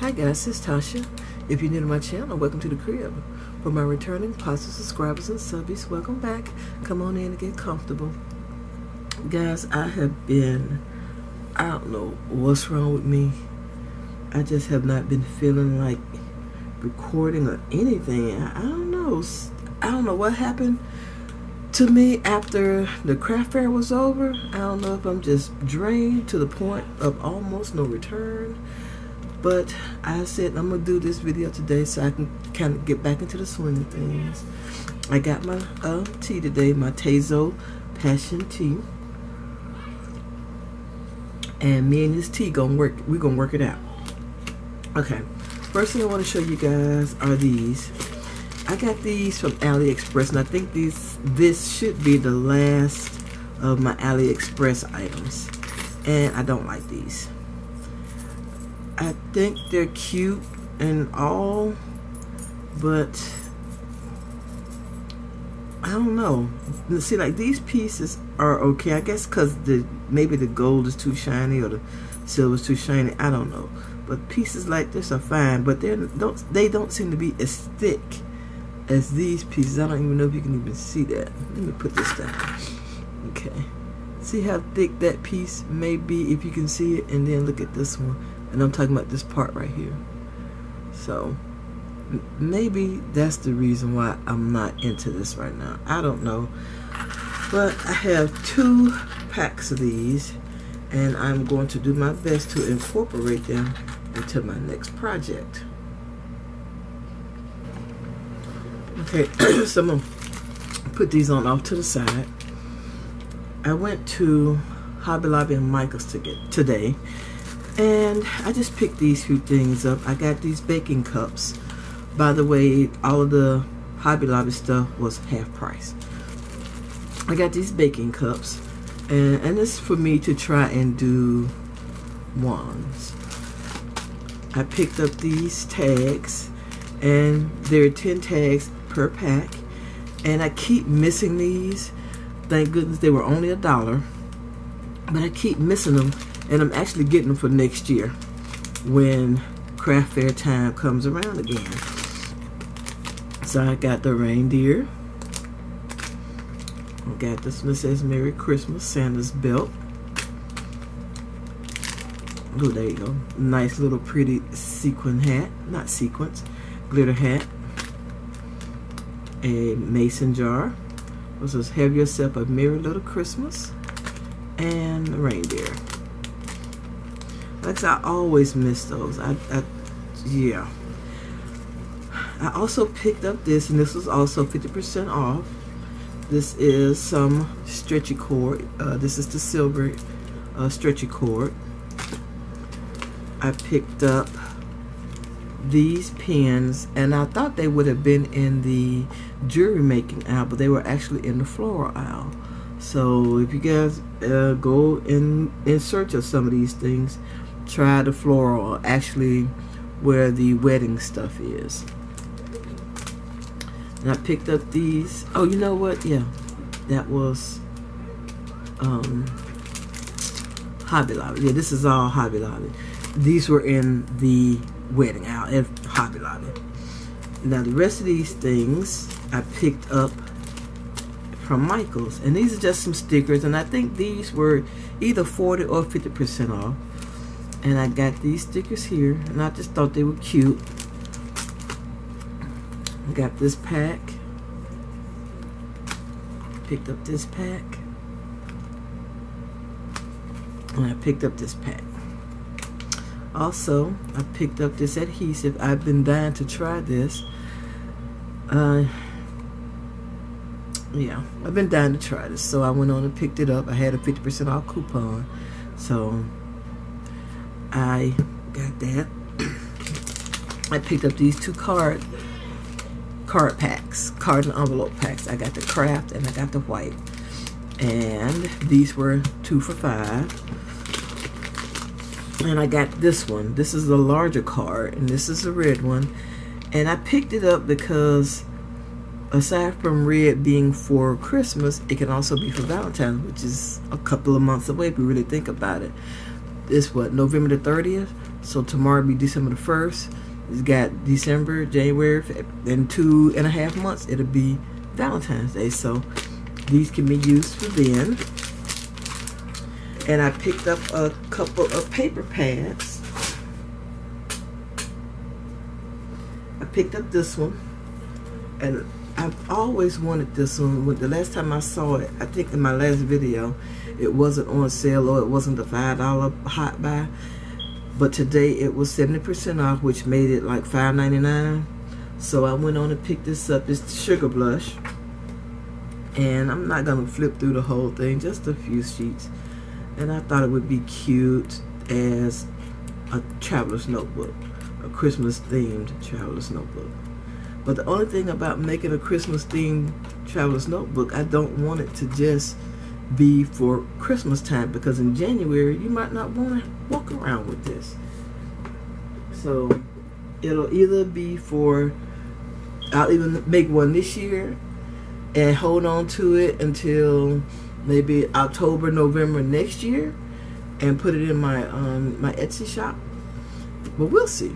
Hi guys, it's Tasha. If you're new to my channel, welcome to the crib. For my returning positive subscribers and subbies, welcome back. Come on in and get comfortable. Guys, I don't know what's wrong with me. I just have not been feeling like recording or anything. I don't know. I don't know what happened to me after the craft fair was over. I don't know if I'm just drained to the point of almost no return. But I said I'm going to do this video today so I can kind of get back into the swing of things. I got my tea today, my Tezo Passion Tea. And me and this tea we're going to work it out. Okay, first thing I want to show you guys are these. I got these from AliExpress, and I think this should be the last of my AliExpress items. And I don't like these. I think they're cute and all, but I don't know. See, like these pieces are okay. I guess because maybe the gold is too shiny or the silver is too shiny. I don't know. But pieces like this are fine, but they don't seem to be as thick as these pieces. I don't even know if you can even see that. Let me put this down. Okay. See how thick that piece may be if you can see it, and then look at this one. And I'm talking about this part right here. So maybe that's the reason why I'm not into this right now. I don't know. But I have 2 packs of these, and I'm going to do my best to incorporate them into my next project. Okay, so I'm going to put these on off to the side. I went to Hobby Lobby and Michael's today, and I just picked these few things up. I got these baking cups. By the way, all of the Hobby Lobby stuff was half price. I got these baking cups, and it's for me to try and do wands. I picked up these tags, and there are 10 tags per pack, and I keep missing these. Thank goodness they were only $1, but I keep missing them, and I'm actually getting them for next year when craft fair time comes around again. So I got the reindeer. I got this one that says Merry Christmas, Santa's belt. Oh, there you go. Nice little pretty sequin hat. Not sequins, glitter hat. A mason jar. This says Have Yourself a Merry Little Christmas. And a reindeer. Like I always miss those. Yeah. I also picked up this, and this was also 50% off. This is some stretchy cord. This is the silver stretchy cord. I picked up these pins, and I thought they would have been in the jewelry making aisle, but they were actually in the floral aisle. So if you guys go in search of some of these things, try the floral, actually where the wedding stuff is. And I picked up these. Oh, you know what? Yeah, that was Hobby Lobby. Yeah, this is all Hobby Lobby. These were in the wedding aisle at Hobby Lobby. Now the rest of these things I picked up from Michael's, and these are just some stickers, and I think these were either 40 or 50% off. And I got these stickers here, and I just thought they were cute. I got this pack. Picked up this pack. And I picked up this pack. Also, I picked up this adhesive. I've been dying to try this. Yeah, I've been dying to try this. So I went on and picked it up. I had a 50% off coupon. So I got that. I picked up these 2 card packs, card and envelope packs. I got the craft and I got the white, and these were 2 for $5. And I got this one. This is the larger card, and this is the red one. And I picked it up because aside from red being for Christmas, it can also be for Valentine's, which is a couple of months away if you really think about it. It's what, November the 30th? So tomorrow be December the 1st. It's got December, January, in 2.5 months it'll be Valentine's Day. So these can be used for then. And I picked up a couple of paper pads. I picked up this one, and I've always wanted this one. The last time I saw it, I think in my last video, it wasn't on sale, or it wasn't a $5 hot buy. But today it was 70% off, which made it like $5.99. So I went on and picked this up. It's the Sugar Blush. And I'm not going to flip through the whole thing, just a few sheets. And I thought it would be cute as a traveler's notebook, a Christmas themed traveler's notebook. But the only thing about making a Christmas themed traveler's notebook, I don't want it to just be for Christmas time, because in January you might not want to walk around with this. So it'll either be for, I'll even make one this year and hold on to it until maybe October, November next year, and put it in my my Etsy shop. But we'll see.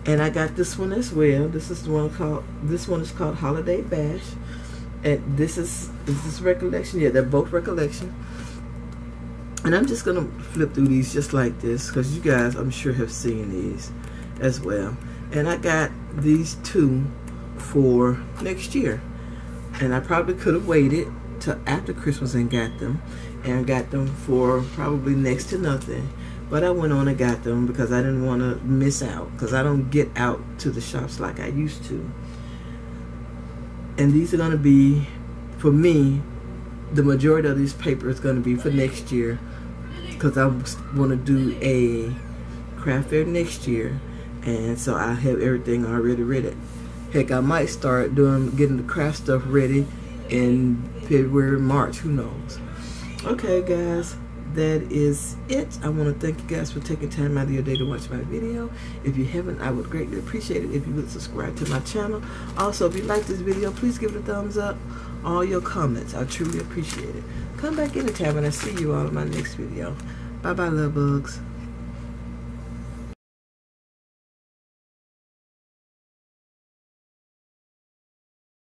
And I got this one as well. This is the one called, this one is called Holiday Bash. And this is Recollection. Yeah, they're both Recollection. And I'm just gonna flip through these just like this, because you guys, I'm sure, have seen these as well. And I got these two for next year. And I probably could have waited till after Christmas and got them for probably next to nothing. But I went on and got them because I didn't want to miss out, because I don't get out to the shops like I used to. And these are going to be, for me, the majority of these papers is going to be for next year, because I want to do a craft fair next year, and so I have everything already ready. Heck, I might start getting the craft stuff ready in February, March, who knows. Okay guys, that is it. I want to thank you guys for taking time out of your day to watch my video. If you haven't, I would greatly appreciate it if you would subscribe to my channel. Also, if you like this video, please give it a thumbs up. All your comments, I truly appreciate it. Come back anytime and I'll see you all in my next video. Bye bye, love bugs.